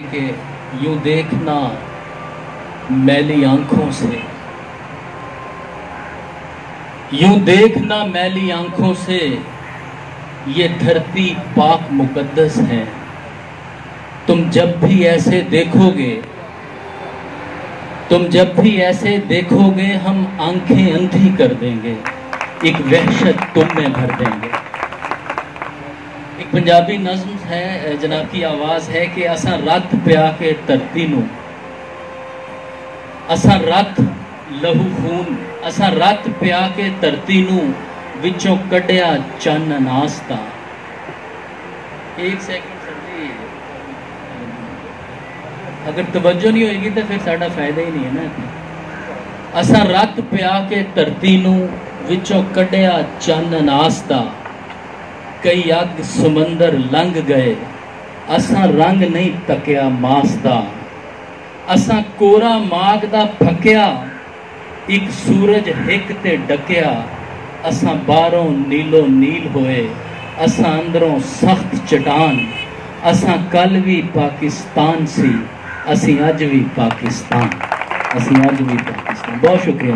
कि यूं देखना मैली आंखों से, यूं देखना मैली आंखों से, ये धरती पाक मुकद्दस है। तुम जब भी ऐसे देखोगे, तुम जब भी ऐसे देखोगे, हम आंखें अंधी कर देंगे, एक वहशत तुम में भर देंगे। एक पंजाबी नज़्म है, जनाब की आवाज़ है कि असा रत प्या के धरती नूं, असा रत लहू खून, असा रत प्या के धरती नूं, विचों कढ़िया चन नास्ता। एक सेकंड सर जी, अगर तवज्जो नहीं होएगी तो फिर साडा फायदा ही नहीं है ना। असा रत प्या के धरती नूं, विचों कढ़िया चन नास्ता। कई अग समंदर लंघ गए, असा रंग नहीं तकिया मासदा। असा कोरा मागदा फकिया, एक सूरज हिक ते डकिया। असा बाहरों नीलो नील होए, असा अंदरों सख्त चट्टान। असा कल भी पाकिस्तान सी, असी अज भी पाकिस्तान, असी अज भी पाकिस्तान। बहुत शुक्रिया।